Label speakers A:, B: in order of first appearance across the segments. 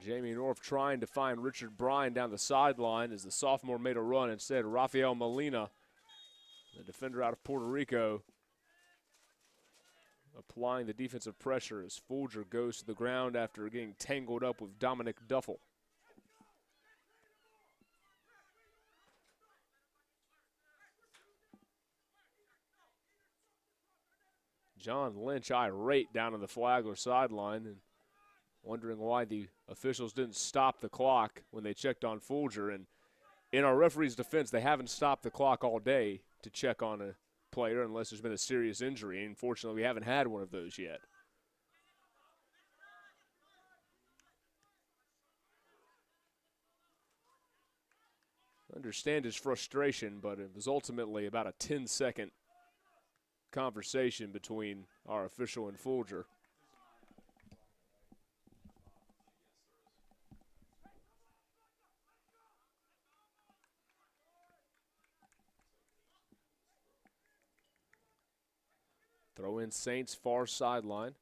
A: Jamie North trying to find Richard Bryan down the sideline as the sophomore made a run. Instead, Rafael Molina, the defender out of Puerto Rico, applying the defensive pressure as Folger goes to the ground after getting tangled up with Dominic Duffel. John Lynch irate down on the Flagler sideline and wondering why the officials didn't stop the clock when they checked on Folger. And in our referee's defense, they haven't stopped the clock all day to check on a player unless there's been a serious injury. Unfortunately, we haven't had one of those yet. Understand his frustration, but it was ultimately about a 10-second conversation between our official and Folger. Throw in Saints far sideline.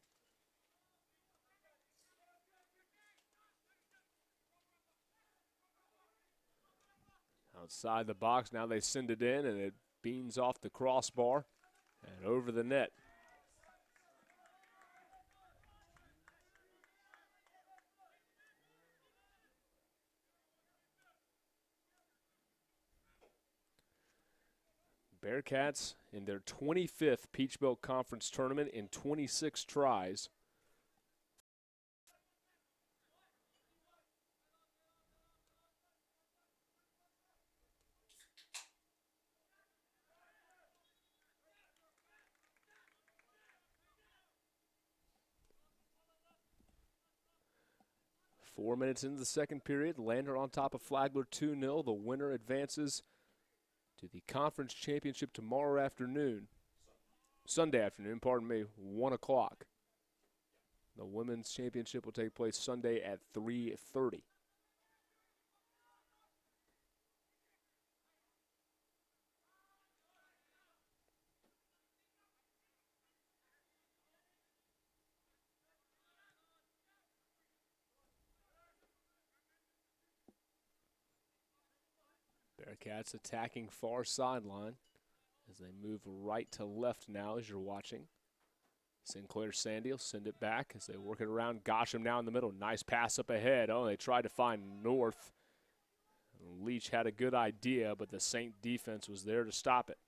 A: Outside the box, now they send it in, and it beans off the crossbar and over the net. Bearcats in their 25th Peach Belt Conference tournament in 26 tries. Four minutes into the second period, Lander on top of Flagler 2-0. The winner advances to the conference championship tomorrow afternoon. Sunday afternoon, pardon me, 1 o'clock. The women's championship will take place Sunday at 3:30. Bearcats attacking far sideline as they move right to left now as you're watching. Sinclair Sandy will send it back as they work it around. Gosham now in the middle. Nice pass up ahead. Oh, they tried to find North. Leach had a good idea, but the Saint defense was there to stop it.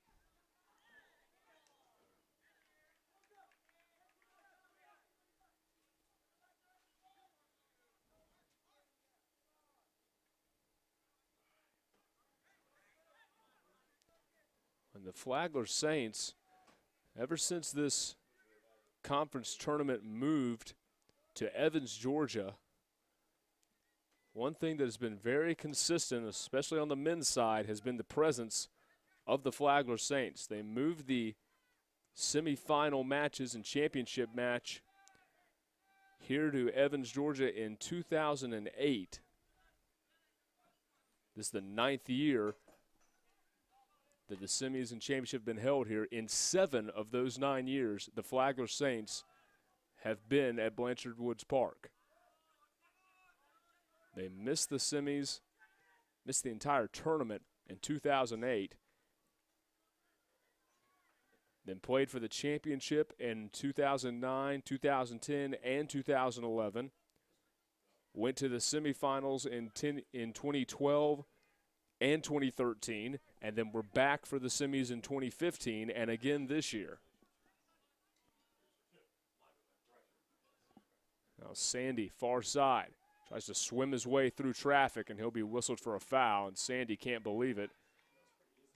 A: And the Flagler Saints, ever since this conference tournament moved to Evans, Georgia, one thing that has been very consistent, especially on the men's side, has been the presence of the Flagler Saints. They moved the semifinal matches and championship match here to Evans, Georgia in 2008. This is the 9th year that the semis and championship have been held here. In 7 of those 9 years, the Flagler Saints have been at Blanchard Woods Park. They missed the semis, missed the entire tournament in 2008, then played for the championship in 2009, 2010, and 2011. Went to the semifinals in 2012 and 2013, and then we're back for the semis in 2015 and again this year. Now Sandy, far side, tries to swim his way through traffic, and he'll be whistled for a foul, and Sandy can't believe it.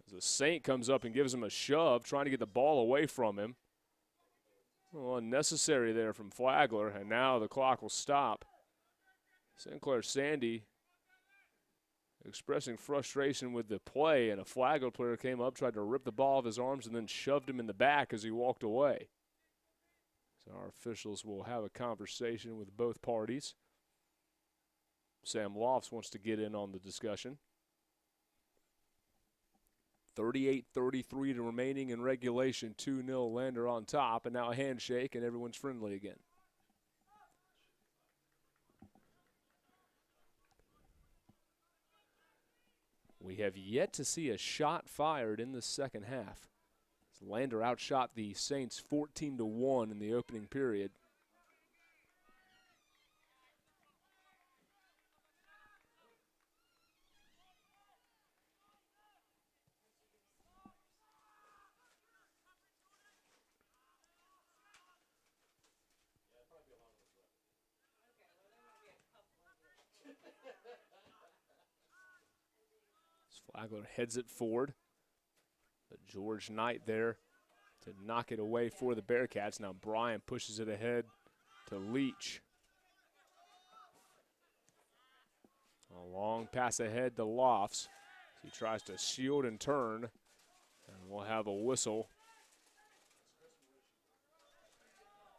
A: As the Saint comes up and gives him a shove, trying to get the ball away from him. Well, unnecessary there from Flagler, and now the clock will stop. Sinclair Sandy expressing frustration with the play, and a Flagler player came up, tried to rip the ball off his arms, and then shoved him in the back as he walked away. So our officials will have a conversation with both parties. Sam Lofts wants to get in on the discussion. 38-33 to remaining in regulation, 2-0 Lander on top, and now a handshake, and everyone's friendly again. We have yet to see a shot fired in the second half. Lander outshot the Saints 14-1 in the opening period. Flagler heads it forward. But George Knight there to knock it away for the Bearcats. Now Bryan pushes it ahead to Leach. A long pass ahead to Lofts. He tries to shield and turn, and we'll have a whistle.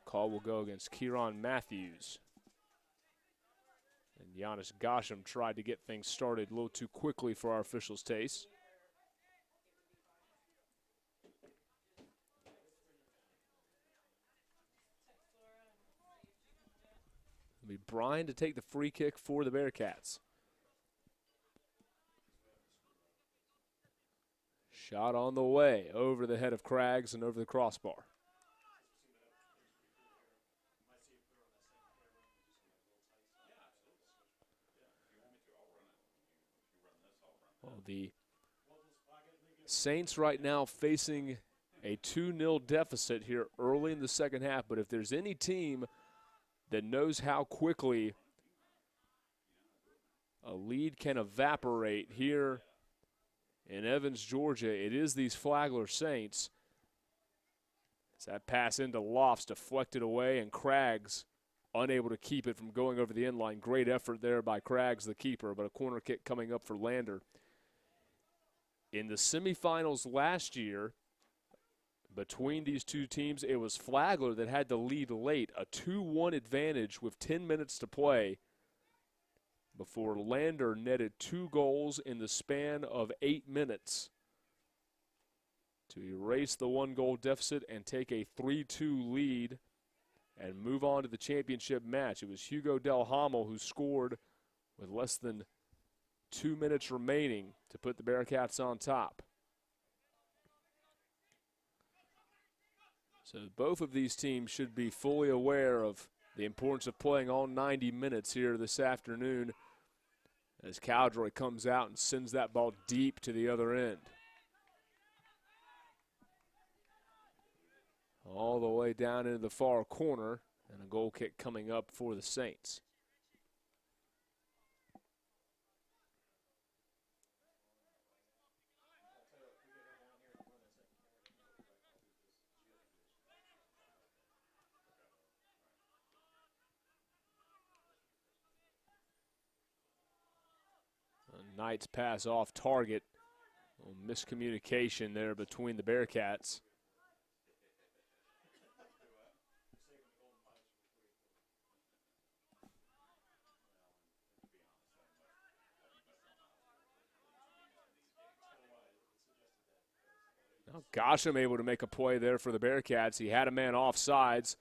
A: Call will go against Kieran Matthews. And Giannis Gosham tried to get things started a little too quickly for our officials' taste. It'll be Bryan to take the free kick for the Bearcats. Shot on the way over the head of Craggs and over the crossbar. Well, the Saints right now facing a 2-0 deficit here early in the second half, but if there's any team that knows how quickly a lead can evaporate here in Evans, Georgia, it is these Flagler Saints. As that pass into Lofts deflected away, and Craggs unable to keep it from going over the end line. Great effort there by Craggs, the keeper, but a corner kick coming up for Lander. In the semifinals last year, between these two teams, it was Flagler that had the lead late, a 2-1 advantage with 10 minutes to play before Lander netted 2 goals in the span of 8 minutes to erase the 1-goal deficit and take a 3-2 lead and move on to the championship match. It was Hugo Del Hamel who scored with less than 2 minutes remaining to put the Bearcats on top. So both of these teams should be fully aware of the importance of playing all 90 minutes here this afternoon as Cowdroy comes out and sends that ball deep to the other end. All the way down into the far corner, and a goal kick coming up for the Saints. Knight's pass off target. A little miscommunication there between the Bearcats. Now Gosham able to make a play there for the Bearcats. He had a man offsides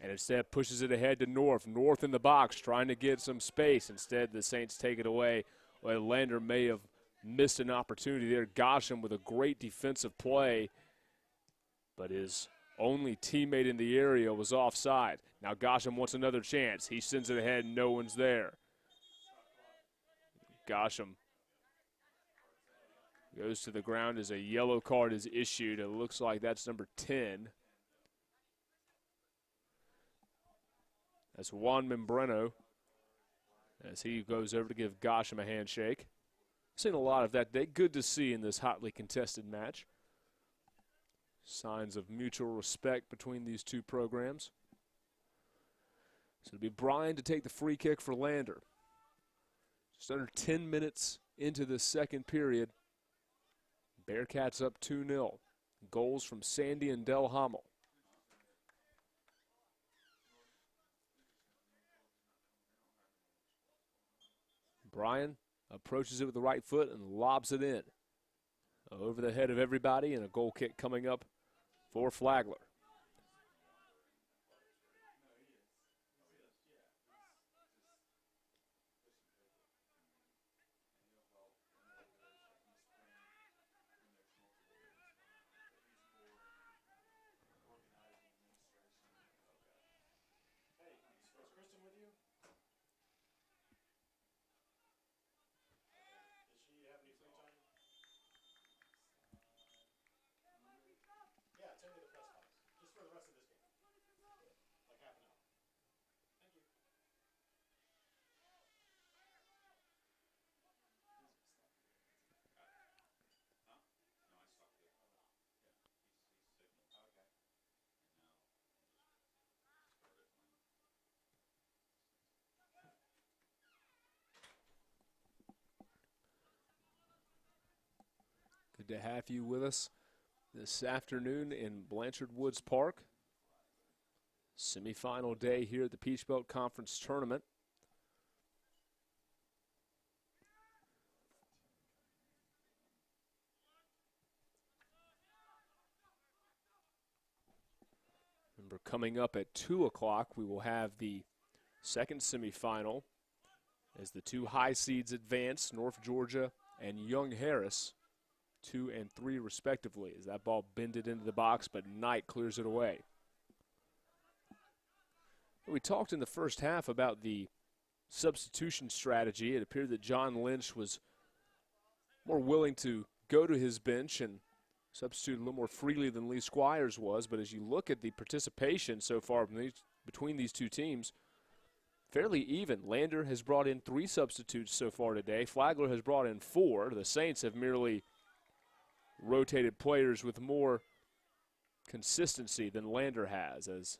A: and instead pushes it ahead to North. North in the box trying to get some space. Instead, the Saints take it away. Well, Lander may have missed an opportunity there. Gosham with a great defensive play, but his only teammate in the area was offside. Now Gosham wants another chance. He sends it ahead, no one's there. Gosham goes to the ground as a yellow card is issued. It looks like that's number 10. That's Juan Membreno as he goes over to give Gosham a handshake. Seen a lot of that today. Good to see in this hotly contested match. Signs of mutual respect between these two programs. So it'll be Bryan to take the free kick for Lander. Just under 10 minutes into the second period. Bearcats up 2-0. Goals from Sandy and Del Hamel. Bryan approaches it with the right foot and lobs it in. Over the head of everybody, and a goal kick coming up for Flagler. Good to have you with us this afternoon in Blanchard Woods Park. Semifinal day here at the Peach Belt Conference Tournament. Remember, coming up at 2 o'clock, we will have the second semifinal as the two high seeds advance, North Georgia and Young Harris, 2 and 3 respectively, as that ball bended into the box, but Knight clears it away. We talked in the first half about the substitution strategy. It appeared that John Lynch was more willing to go to his bench and substitute a little more freely than Lee Squires was, but as you look at the participation so far between these two teams, fairly even. Lander has brought in 3 substitutes so far today. Flagler has brought in 4. The Saints have merely rotated players with more consistency than Lander has, as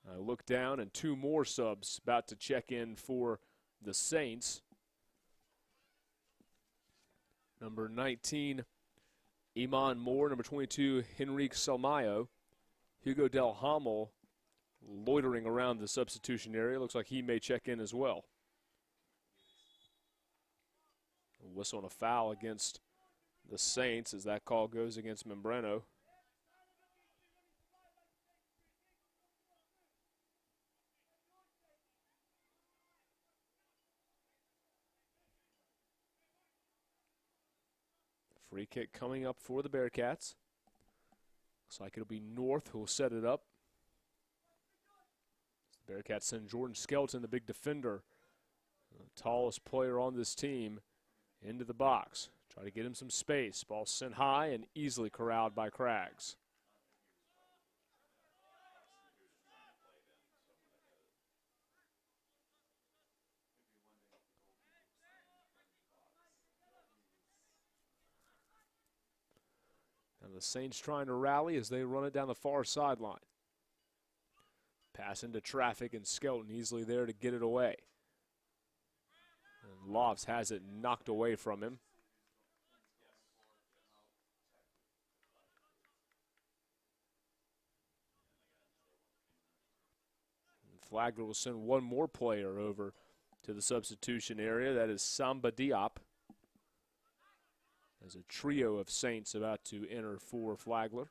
A: I look down and 2 more subs about to check in for the Saints. Number 19, Iman Moore. Number 22, Henrique Salmayo. Hugo Del Hamel loitering around the substitution area. Looks like he may check in as well. A whistle and a foul against the Saints as that call goes against Membrano. Free kick coming up for the Bearcats. Looks like it'll be North who will set it up. The Bearcats send Jordan Skelton, the big defender, the tallest player on this team, into the box. Try to get him some space. Ball sent high and easily corralled by Craggs. And the Saints trying to rally as they run it down the far sideline. Pass into traffic and Skelton easily there to get it away. And Lofts has it knocked away from him. And Flagler will send one more player over to the substitution area. That is Samba Diop. There's a trio of Saints about to enter for Flagler.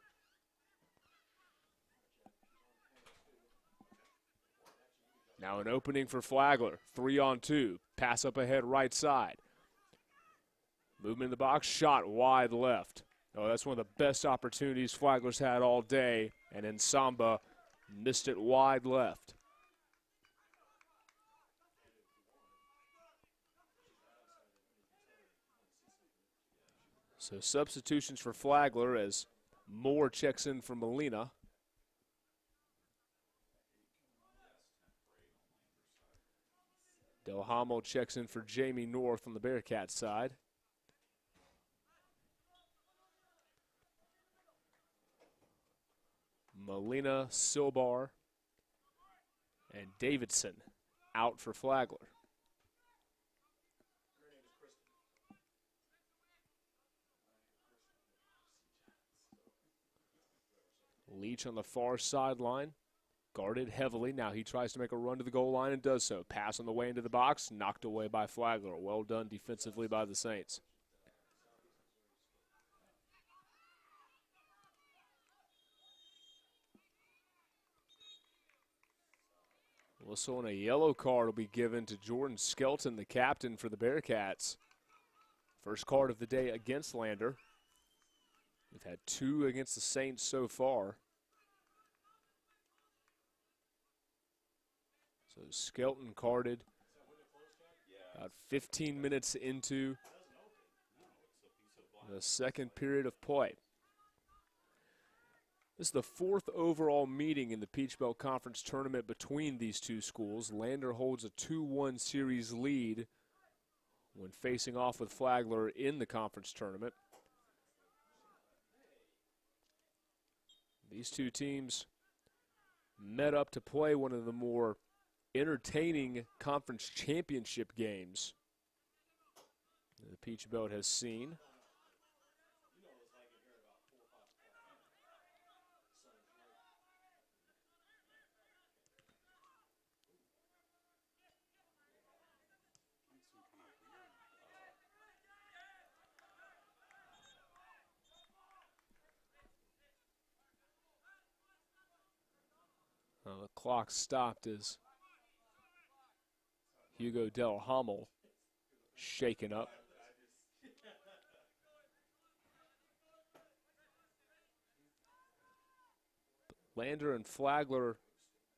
A: Now an opening for Flagler. 3-on-2. Pass up ahead right side. Movement in the box. Shot wide left. Oh, that's one of the best opportunities Flagler's had all day. And then Samba missed it wide left. So substitutions for Flagler as Moore checks in for Molina. Del Hamo checks in for Jamie North on the Bearcats side. Molina, Silbar, and Davidson out for Flagler. Leach on the far sideline, guarded heavily. Now he tries to make a run to the goal line and does so. Pass on the way into the box, knocked away by Flagler. Well done defensively by the Saints. Whistle and a yellow card will be given to Jordan Skelton, the captain for the Bearcats. First card of the day against Lander. We've had 2 against the Saints so far. So Skelton carded about 15 minutes into the second period of play. This is the 4th overall meeting in the Peach Belt Conference Tournament between these two schools. Lander holds a 2-1 series lead when facing off with Flagler in the conference tournament. These two teams met up to play one of the more entertaining conference championship games the Peach Belt has seen. The clock stopped as Hugo Del Hamel shaken up. Lander and Flagler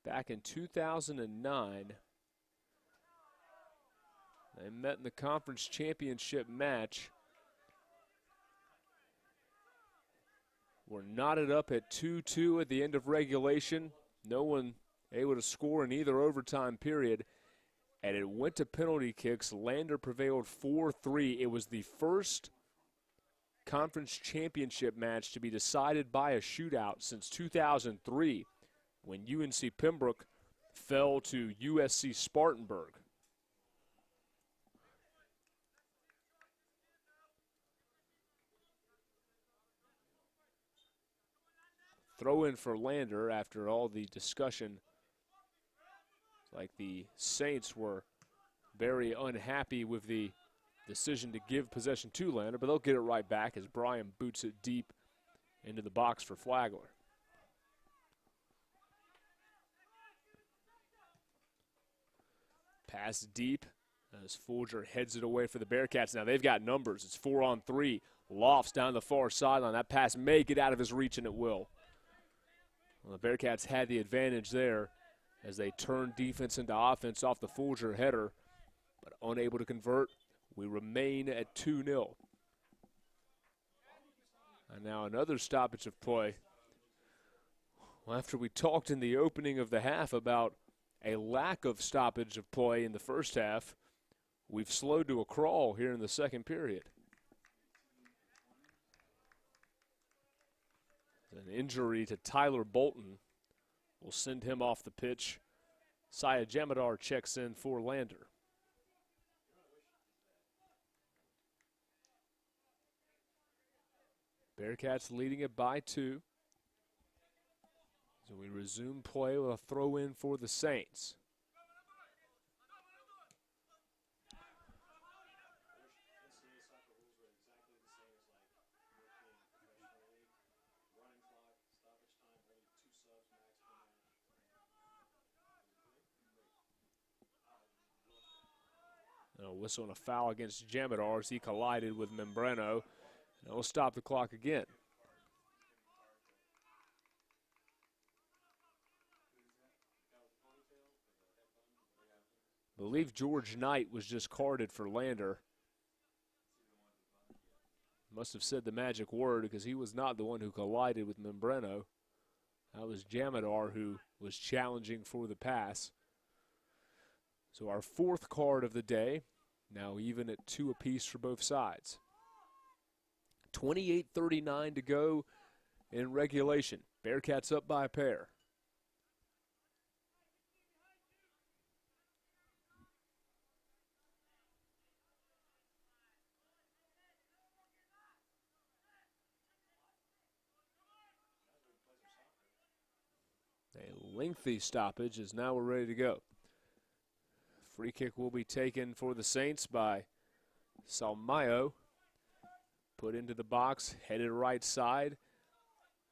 A: back in 2009. They met in the conference championship match. Were knotted up at 2-2 at the end of regulation. No one able to score in either overtime period. And it went to penalty kicks. Lander prevailed 4-3. It was the first conference championship match to be decided by a shootout since 2003, when UNC Pembroke fell to USC Spartanburg. Throw in for Lander after all the discussion. Like the Saints were very unhappy with the decision to give possession to Lander, but they'll get it right back as Brian boots it deep into the box for Flagler. Pass deep as Folger heads it away for the Bearcats. Now they've got numbers. It's 4-on-3. Lofts down the far sideline. That pass may get out of his reach, and it will. Well, the Bearcats had the advantage there as they turned defense into offense off the Folger header, but unable to convert. We remain at 2-0. And now another stoppage of play. Well, after we talked in the opening of the half about a lack of stoppage of play in the first half, we've slowed to a crawl here in the second period. An injury to Tyler Bolton will send him off the pitch. Saya Jamadar checks in for Lander. Bearcats leading it by 2. So we resume play with a throw in for the Saints. A whistle and a foul against Jamadar as he collided with Membrano. And we'll stop the clock again. I believe George Knight was just carded for Lander. Must have said the magic word because he was not the one who collided with Membrano. That was Jamadar who was challenging for the pass. So our fourth card of the day, now even at 2 apiece for both sides. 28:39 to go in regulation. Bearcats up by a pair. A lengthy stoppage as now we're ready to go. Free kick will be taken for the Saints by Salmayo. Put into the box, headed right side.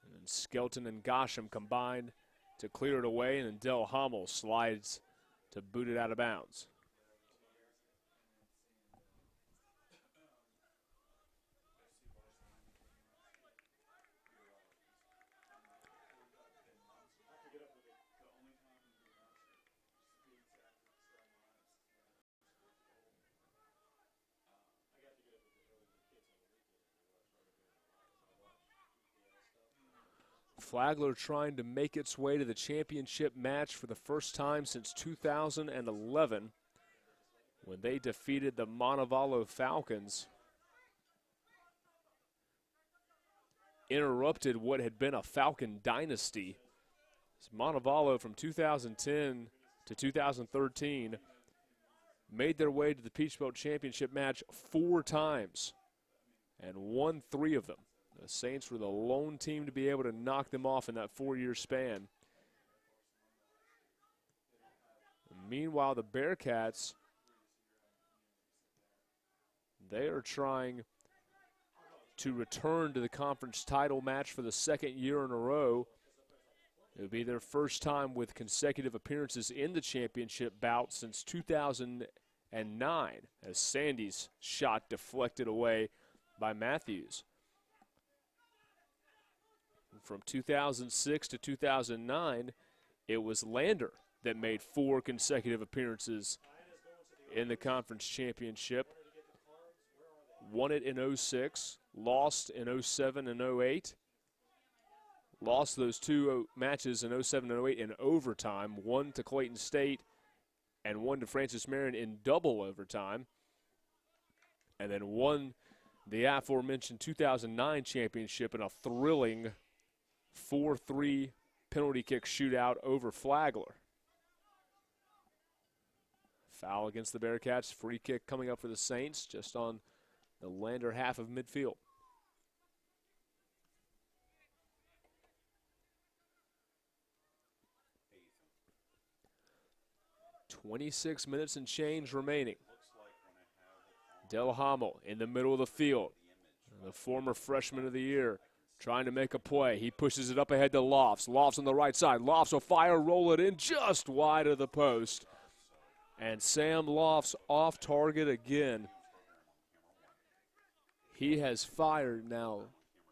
A: And then Skelton and Gosham combined to clear it away, and then Del Hamel slides to boot it out of bounds. Flagler trying to make its way to the championship match for the first time since 2011 when they defeated the Montevallo Falcons. Interrupted what had been a Falcon dynasty. Montevallo from 2010 to 2013 made their way to the Peach Belt Championship match 4 times and won 3 of them. The Saints were the lone team to be able to knock them off in that 4-year span. Meanwhile, the Bearcats, they are trying to return to the conference title match for the 2nd year in a row. It would be their first time with consecutive appearances in the championship bout since 2009, as Sandy's shot deflected away by Matthews. From 2006 to 2009, it was Lander that made 4 consecutive appearances in the conference championship. Won it in 06, lost in 07 and 08. Lost those 2 matches in 07 and 08 in overtime, one to Clayton State and one to Francis Marion in double overtime, and then won the aforementioned 2009 championship in a thrilling 4-3 penalty kick shootout over Flagler. Foul against the Bearcats, free kick coming up for the Saints just on the Lander half of midfield. 26 minutes and change remaining. Del Hamel in the middle of the field. The former freshman of the year trying to make a play. He pushes it up ahead to Lofts. Lofts on the right side. Lofts will fire, roll it in just wide of the post. And Sam Lofts off target again. He has fired now,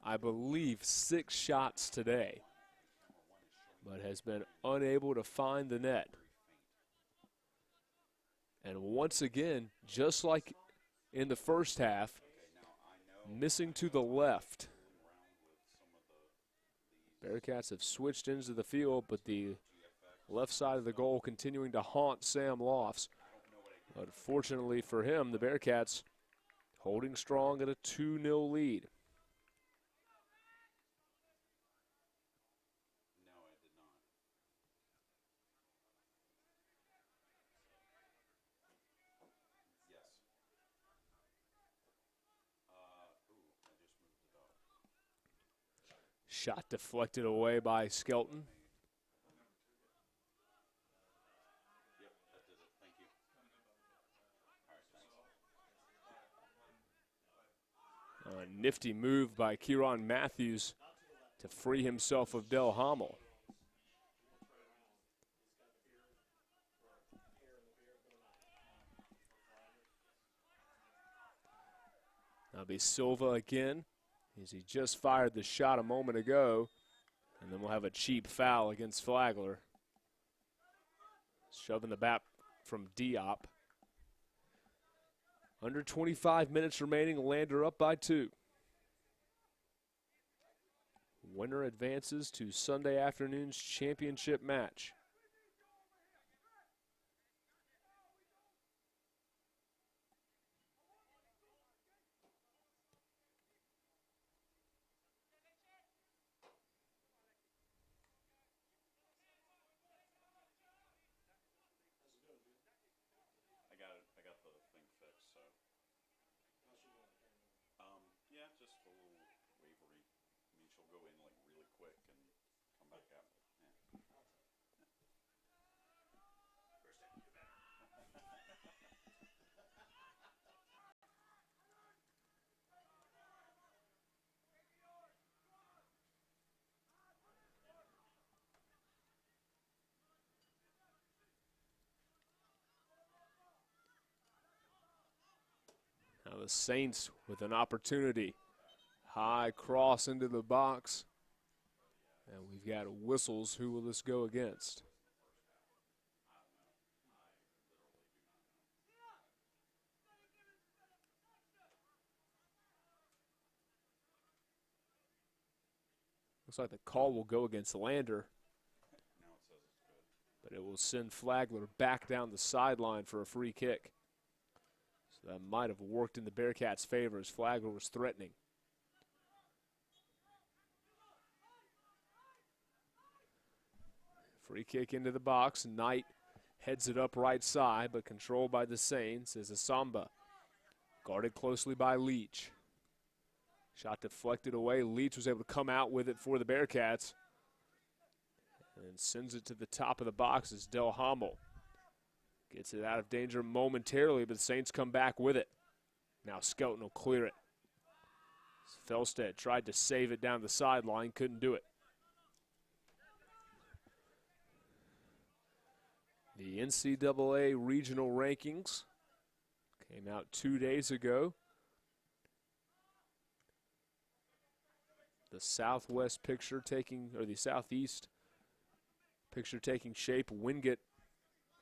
A: I believe, 6 shots today, but has been unable to find the net. And once again, just like in the first half, missing to the left. Bearcats have switched into the field, but the left side of the goal continuing to haunt Sam Lofts. But fortunately for him, the Bearcats holding strong at a 2-0 lead. Shot deflected away by Skelton. A nifty move by Kieran Matthews to free himself of Del Hamel. That'll be Silva again, as he just fired the shot a moment ago. And then we'll have a cheap foul against Flagler. Shoving the bat from Diop. Under 25 minutes remaining, Lander up by 2. Winner advances to Sunday afternoon's championship match. Now the Saints with an opportunity. High cross into the box. And we've got whistles. Who will this go against? Looks like the call will go against Lander. But it will send Flagler back down the sideline for a free kick. So that might have worked in the Bearcats' favor as Flagler was threatening. Free kick into the box. Knight heads it up right side, but controlled by the Saints is Asamba. Guarded closely by Leach. Shot deflected away. Leach was able to come out with it for the Bearcats. And sends it to the top of the box as Del Hamel. Gets it out of danger momentarily, but the Saints come back with it. Now Skelton will clear it. Felstead tried to save it down the sideline, couldn't do it. The NCAA regional rankings came out 2 days ago. The southwest picture taking, or the southeast picture taking shape. Wingate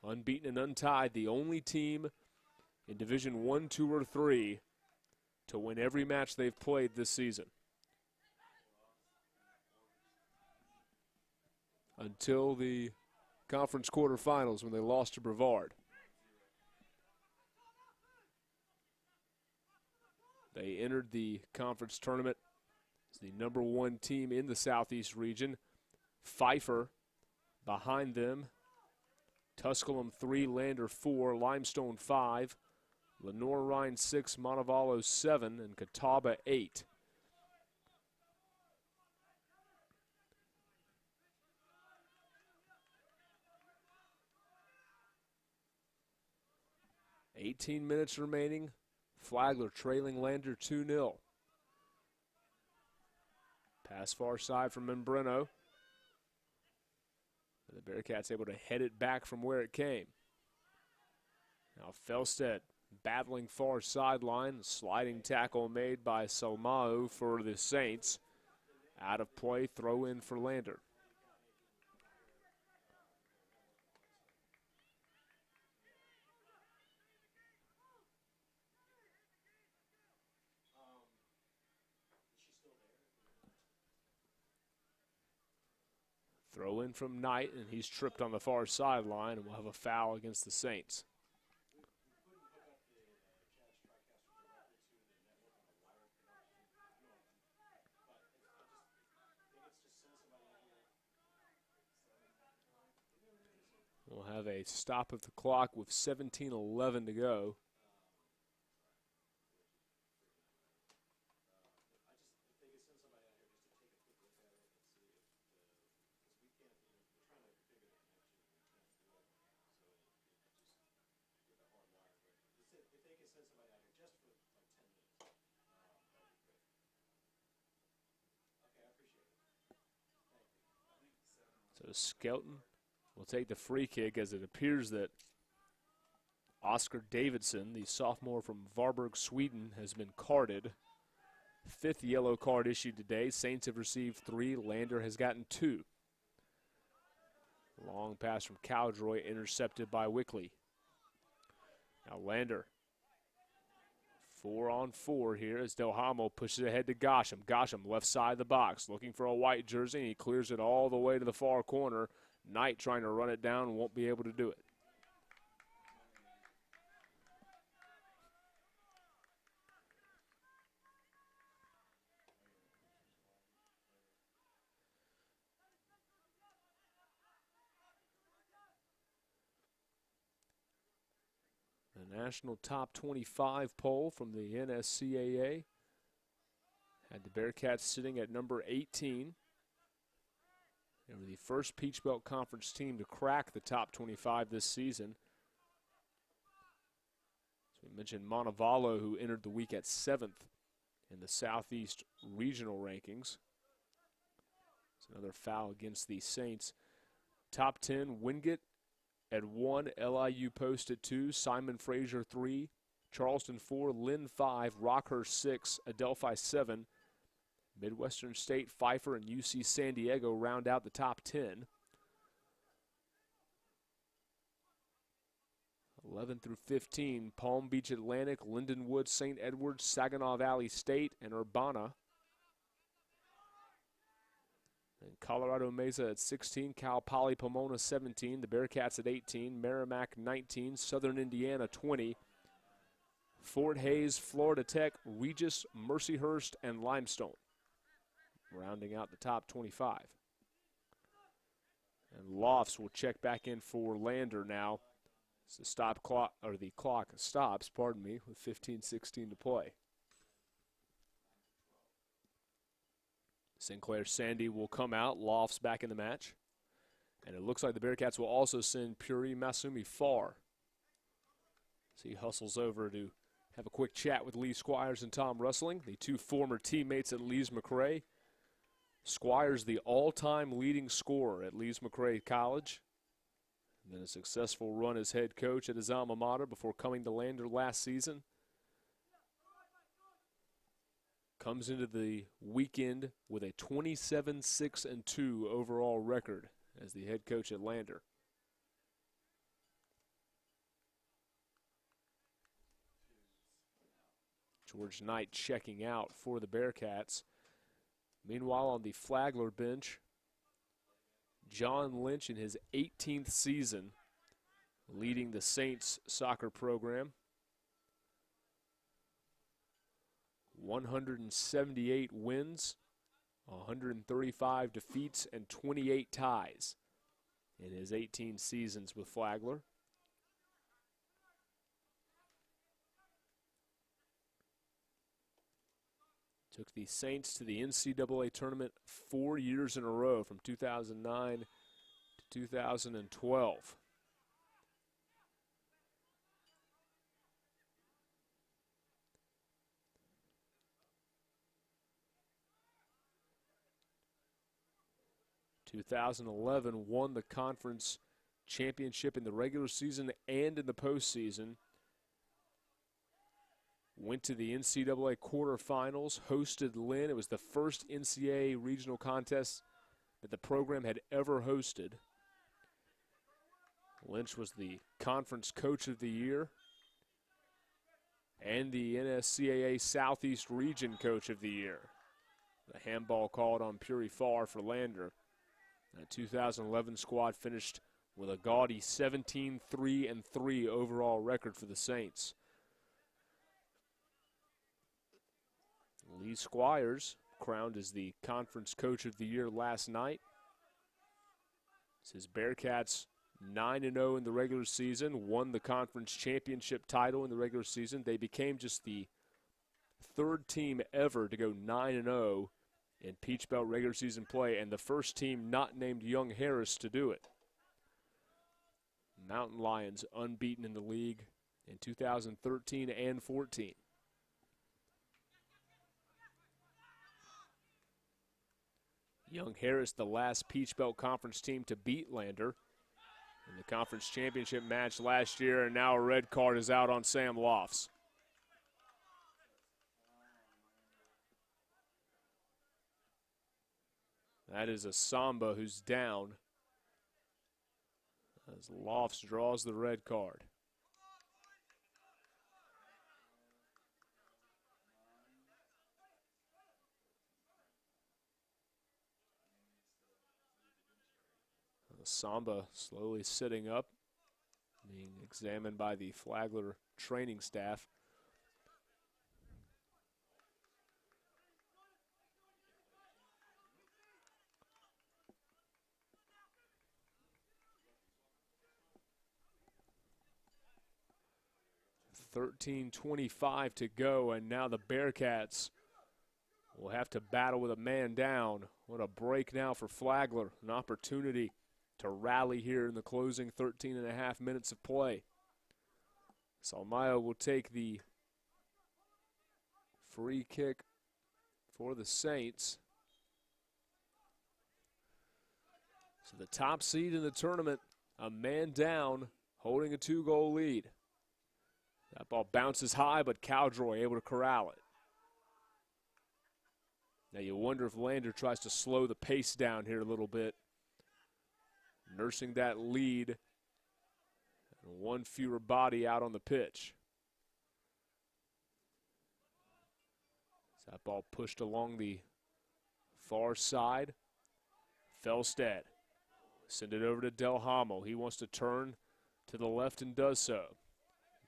A: unbeaten and untied, the only team in Division 1, 2, or 3 to win every match they've played this season. Until the conference quarterfinals when they lost to Brevard. They entered the conference tournament as the #1 team in the Southeast region. Pfeiffer behind them. Tusculum 3, Lander 4, Limestone 5, Lenore-Rhine 6, Montevallo 7, and Catawba 8. "18 minutes remaining. Flagler trailing Lander 2-0. Pass far side from Membreno. The Bearcats able to head it back from where it came. Now Felstead battling far sideline. Sliding tackle made by Salmao for the Saints. Out of play, throw in for Lander. Throw in from Knight, and he's tripped on the far sideline, and we'll have a foul against the Saints. We'll have a stop of the clock with 17:11 to go. So Skelton will take the free kick, as it appears that Oscar Davidson, the sophomore from Varberg, Sweden, has been carded. 5th yellow card issued today. Saints have received 3. Lander has gotten 2. Long pass from Cowdroy, intercepted by Wickley. Now Lander, 4-on-4 here as Del Hamo pushes ahead to Gosham. Gosham left side of the box, looking for a white jersey, and he clears it all the way to the far corner. Knight trying to run it down, won't be able to do it. The national top 25 poll from the NSCAA had the Bearcats sitting at number 18. They were the first Peach Belt Conference team to crack the top 25 this season. As we mentioned, Montevallo, who entered the week at 7th in the Southeast regional rankings. It's another foul against the Saints. Top 10, Wingate at 1, LIU Post at 2, Simon Fraser 3, Charleston 4, Lynn 5, Rockhurst 6, Adelphi 7. Midwestern State, Pfeiffer, and UC San Diego round out the top 10. 11 through 15, Palm Beach Atlantic, Lindenwood, St. Edwards, Saginaw Valley State, and Urbana. And Colorado Mesa at 16, Cal Poly Pomona 17, the Bearcats at 18, Merrimack 19, Southern Indiana 20, Fort Hays, Florida Tech, Regis, Mercyhurst, and Limestone, rounding out the top 25. And Lofts will check back in for Lander now. So the clock stops, pardon me, with 15:16 to play. Sinclair Sandy will come out. Lofts back in the match. And it looks like the Bearcats will also send Puri Masumi far. So he hustles over to have a quick chat with Lee Squires and Tom Rustling, the two former teammates at Lees-McRae. Squires, the all-time leading scorer at Lees-McRae College. and a successful run as head coach at his alma mater before coming to Lander last season. Comes into the weekend with a 27-6-2 overall record as the head coach at Lander. George Knight checking out for the Bearcats. Meanwhile, on the Flagler bench, John Lynch in his 18th season leading the Saints soccer program. 178 wins, 135 defeats, and 28 ties in his 18 seasons with Flagler. Took the Saints to the NCAA tournament 4 years in a row from 2009 to 2012. In 2011, won the conference championship in the regular season and in the postseason. Went to the NCAA quarterfinals, hosted Lynn. It was the first NCAA regional contest that the program had ever hosted. Lynch was the conference coach of the year and the NSCAA Southeast Region coach of the year. The handball called on Puri Farr for Lander. The 2011 squad finished with a gaudy 17-3-3 overall record for the Saints. Lee Squires crowned as the conference coach of the year last night. His Bearcats 9-0 in the regular season, won the conference championship title in the regular season. They became just the third team ever to go 9-0 in Peach Belt regular season play, and the first team not named Young Harris to do it. Mountain Lions unbeaten in the league in 2013 and 14. Young Harris, the last Peach Belt Conference team to beat Lander in the conference championship match last year, and now a red card is out on Sam Lofts. That is a Samba who's down as Lofts draws the red card. Samba slowly sitting up, being examined by the Flagler training staff. .13:25 to go, and now the Bearcats will have to battle with a man down. What a break now for Flagler, an opportunity to rally here in the closing 13.5 minutes of play. Salmayo will take the free kick for the Saints. So the top seed in the tournament, a man down, holding a 2-goal lead. That ball bounces high, but Cowdroy able to corral it. Now you wonder if Lander tries to slow the pace down here a little bit. Nursing that lead, and one fewer body out on the pitch. That ball pushed along the far side. Felstead send it over to Del Hamo. He wants to turn to the left and does so.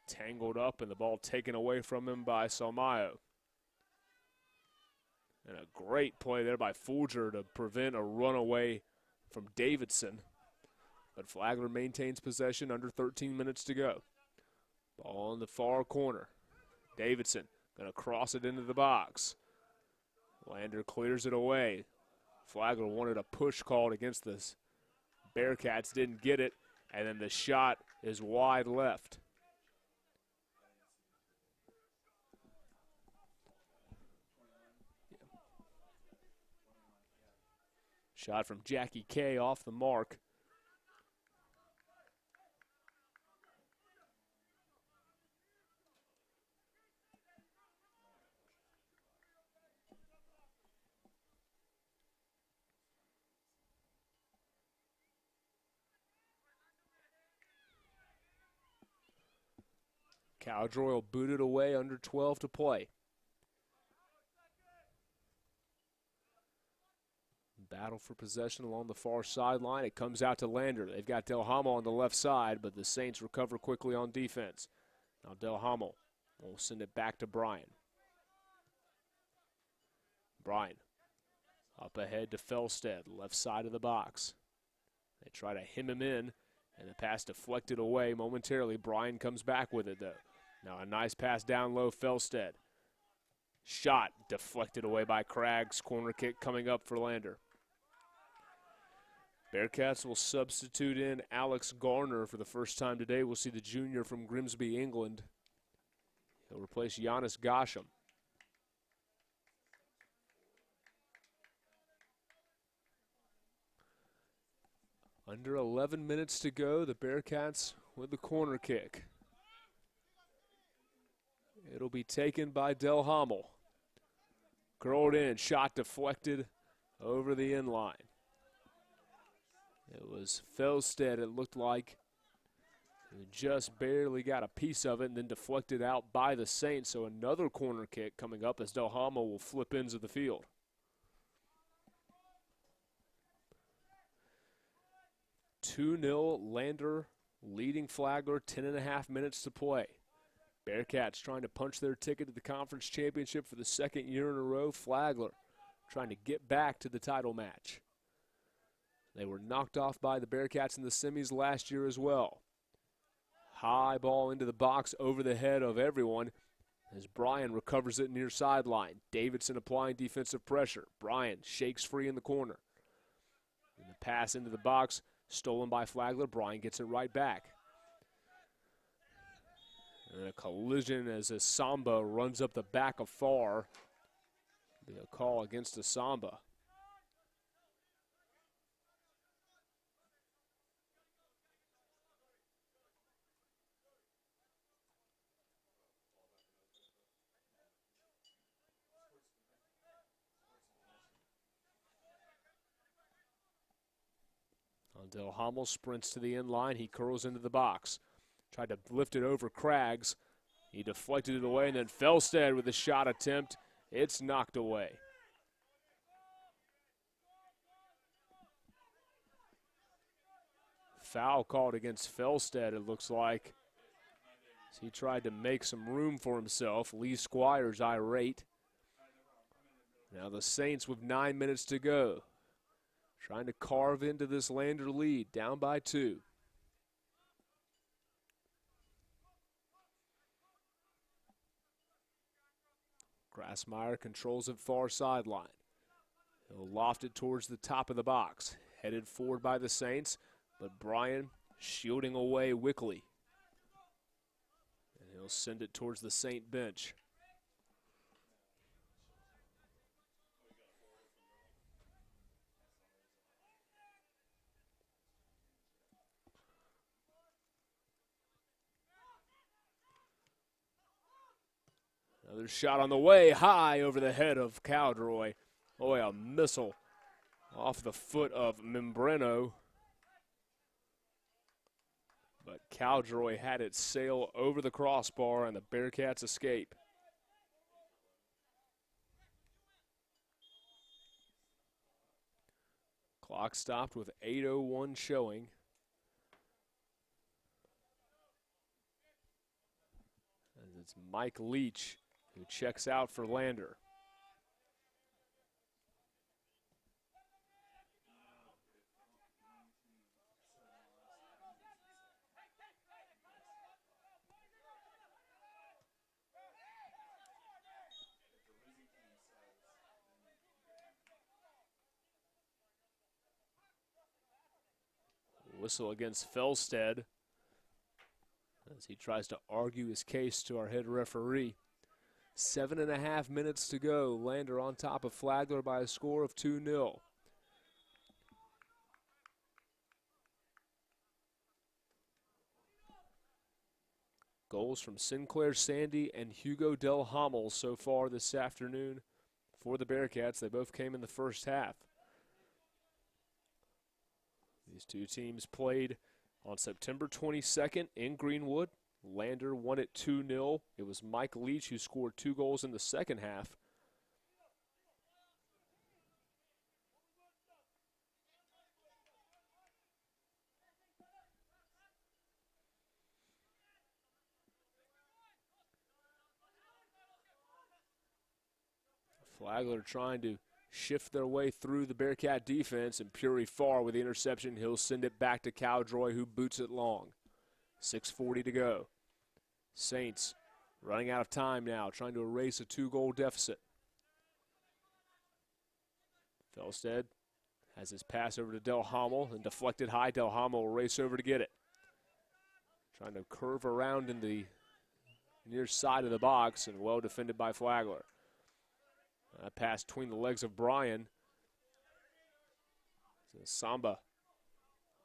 A: Tangled up, and the ball taken away from him by Salmayo. And a great play there by Fulger to prevent a runaway from Davidson. But Flagler maintains possession, under 13 minutes to go. Ball in the far corner. Davidson going to cross it into the box. Lander clears it away. Flagler wanted a push called against the Bearcats, didn't get it, and then the shot is wide left. Shot from Jackie Kay off the mark. Cowdroy will boot it away, under 12 to play. Battle for possession along the far sideline. It comes out to Lander. They've got Del Hamo on the left side, but the Saints recover quickly on defense. Now Del Hamo will send it back to Bryan. Bryan up ahead to Felstead, left side of the box. They try to hem him in, and the pass deflected away momentarily. Bryan comes back with it, though. Now a nice pass down low, Felstead. Shot deflected away by Craggs. Corner kick coming up for Lander. Bearcats will substitute in Alex Garner for the first time today. We'll see the junior from Grimsby, England. He'll replace Giannis Gosham. Under 11 minutes to go, the Bearcats with the corner kick. It'll be taken by Del Hamo. Curled in, shot deflected over the end line. It was Felstead, it looked like. He just barely got a piece of it and then deflected out by the Saints. So another corner kick coming up as Del Hamo will flip ends of the field. Lander leading Flagler, 10.5 minutes to play. Bearcats trying to punch their ticket to the conference championship for the second year in a row. Flagler trying to get back to the title match. They were knocked off by the Bearcats in the semis last year as well. High ball into the box over the head of everyone as Bryan recovers it near sideline. Davidson applying defensive pressure. Bryan shakes free in the corner. And the pass into the box, stolen by Flagler. Bryan gets it right back. And a collision as Asamba runs up the back of Farr. Be a call against Asamba. Del Hamo sprints to the end line. He curls into the box. Tried to lift it over Craggs. He deflected it away, and then Felstead with a shot attempt. It's knocked away. Foul called against Felstead, it looks like. So he tried to make some room for himself. Lee Squires irate. Now the Saints with 9 minutes to go. Trying to carve into this Lander lead, down by 2. Grassmeyer controls it far sideline. He'll loft it towards the top of the box. Headed forward by the Saints, but Bryan shielding away Wickley. And he'll send it towards the Saint bench. Another shot on the way, high over the head of Cowdroy. Boy, a missile off the foot of Membreno. But Cowdroy had it sail over the crossbar, and the Bearcats escape. Clock stopped with 8:01 showing. And it's Mike Leach who checks out for Lander. Whistle against Felstead as he tries to argue his case to our head referee. 7.5 minutes to go. Lander on top of Flagler by a score of 2-0. Goals from Sinclair Sandy and Hugo Del Hamel so far this afternoon for the Bearcats. They both came in the first half. These two teams played on September 22nd in Greenwood. Lander won it 2-0. It was Mike Leach who scored 2 goals in the second half. Flagler trying to shift their way through the Bearcat defense, and Puri Farr with the interception. He'll send it back to Cowdroy, who boots it long. 6:40 to go. Saints running out of time now, trying to erase a 2-goal deficit. Felstead has his pass over to Del Hamel and deflected high. Del Hamel will race over to get it. Trying to curve around in the near side of the box, and well defended by Flagler. Pass between the legs of Bryan. Samba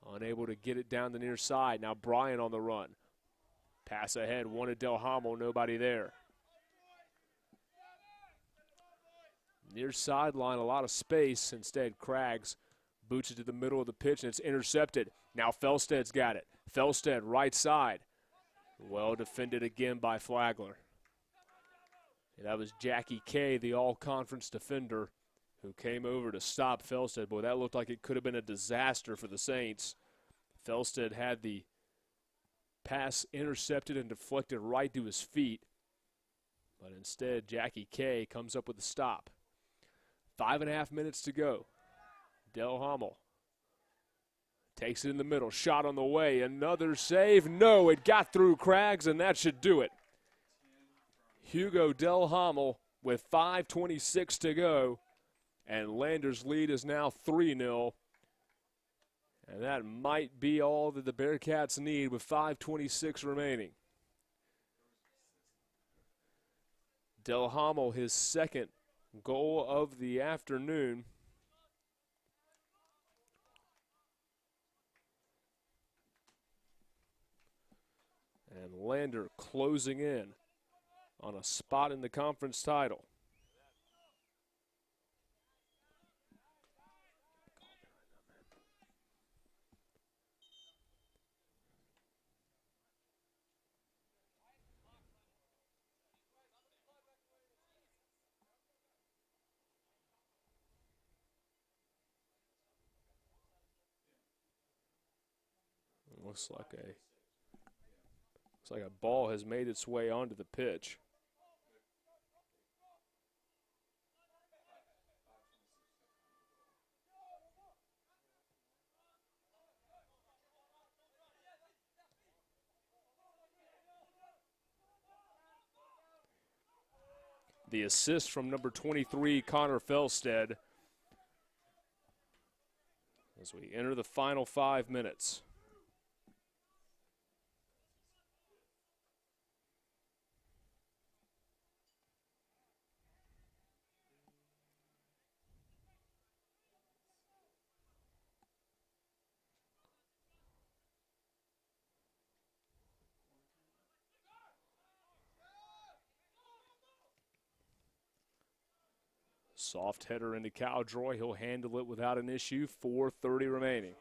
A: unable to get it down the near side. Now Bryan on the run. Pass ahead, wanted Del Hamel, nobody there. Near sideline, a lot of space. Instead, Craggs boots it to the middle of the pitch, and it's intercepted. Now Felstead's got it. Felstead, right side. Well defended again by Flagler. That was Jackie Kay, the all-conference defender, who came over to stop Felstead. Boy, that looked like it could have been a disaster for the Saints. Felstead had the pass intercepted and deflected right to his feet. But instead, Jackie Kay comes up with the stop. 5.5 minutes to go. Del Hamel takes it in the middle. Shot on the way. Another save. No, it got through Craggs, and that should do it. Hugo Del Hamel with 5:26 to go, and Lander's lead is now 3-0. And that might be all that the Bearcats need with 5:26 remaining. Del Hamel, his second goal of the afternoon. And Lander closing in on a spot in the conference title. Looks like a ball has made its way onto the pitch. The assist from number 23, Connor Felstead, as we enter the final 5 minutes. Soft header into Cowdroy. He'll handle it without an issue. 4:30 remaining.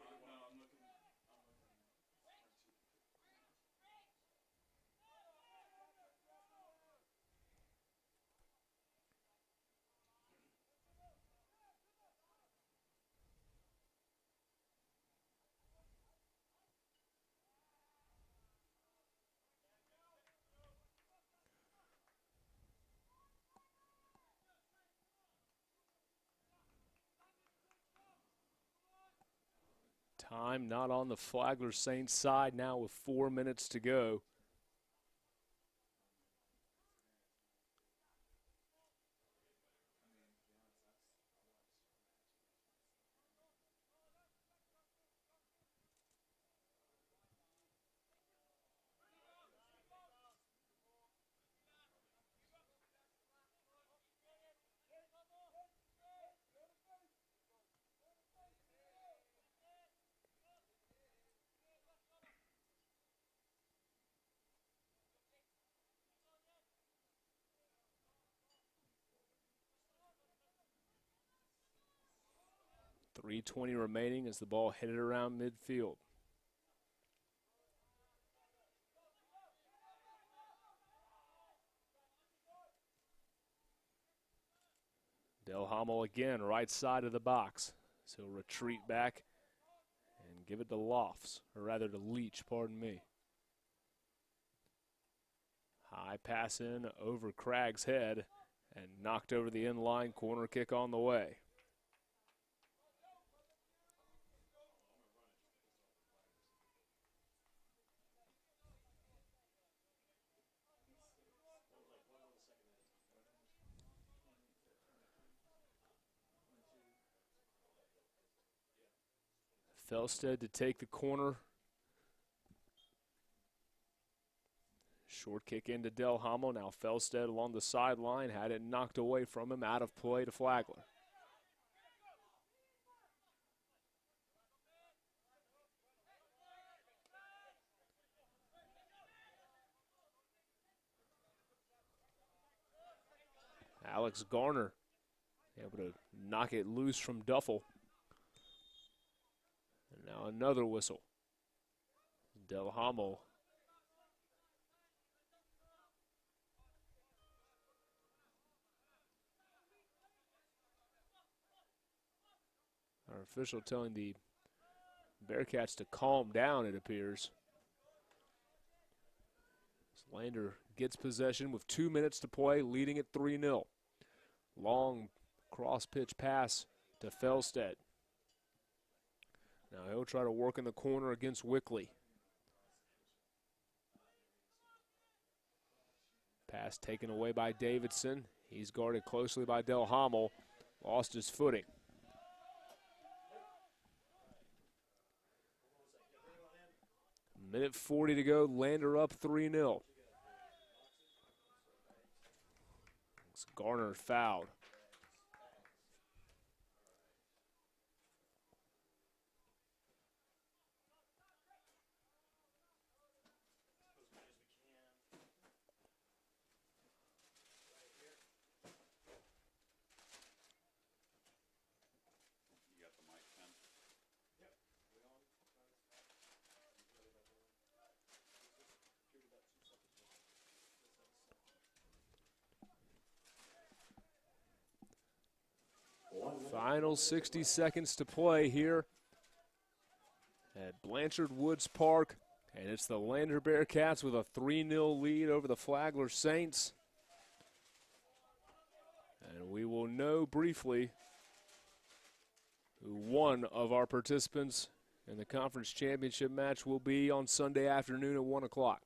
A: Time not on the Flagler Saints side now with 4 minutes to go. .320 remaining as the ball headed around midfield. Del Hamel again, right side of the box. So he'll retreat back and give it to Lofts, or rather to Leach, pardon me. High pass in over Craig's head and knocked over the inline, corner kick on the way. Felstead to take the corner. Short kick into Del Hamel. Now Felstead along the sideline. Had it knocked away from him. Out of play to Flagler. Alex Garner able to knock it loose from Duffel. And now another whistle. Del Hamel. Our official telling the Bearcats to calm down, it appears. Lander gets possession with 2 minutes to play, leading at 3-0. Long cross-pitch pass to Felstead. Now he'll try to work in the corner against Wickley. Pass taken away by Davidson. He's guarded closely by Del Hamel. Lost his footing. Minute 40 to go. Lander up 3-0. Garner fouled. Final 60 seconds to play here at Blanchard Woods Park. And it's the Lander Bearcats with a 3-0 lead over the Flagler Saints. And we will know briefly who one of our participants in the conference championship match will be on Sunday afternoon at 1 o'clock.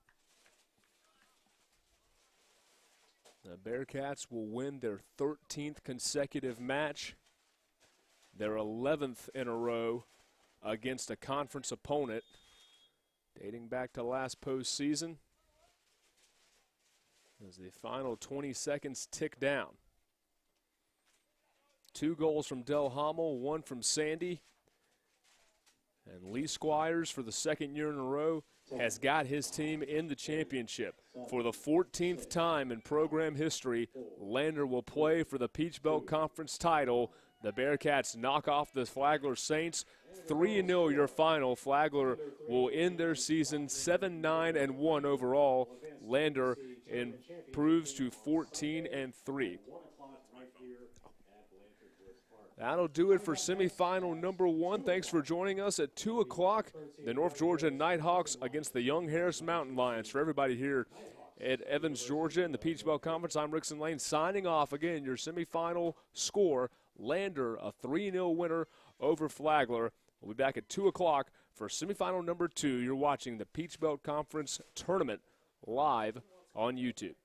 A: The Bearcats will win their 13th consecutive match, their 11th in a row against a conference opponent, dating back to last postseason, as the final 20 seconds tick down. 2 goals from Del Hamel, 1 from Sandy. And Lee Squires, for the second year in a row, has got his team in the championship. For the 14th time in program history, Lander will play for the Peach Belt Conference title. The Bearcats knock off the Flagler Saints. 3-0 your final. Flagler will end their season 7-9-1 overall. Lander improves to 14-3. That'll do it for semifinal number 1. Thanks for joining us at 2 o'clock. The North Georgia Nighthawks against the Young Harris Mountain Lions. For everybody here at Evans, Georgia in the Peach Belt Conference, I'm Rickson Lane signing off. Again, your semifinal score, Lander, a 3-0 winner over Flagler. We'll be back at 2 o'clock for semifinal number 2. You're watching the Peach Belt Conference Tournament live on YouTube.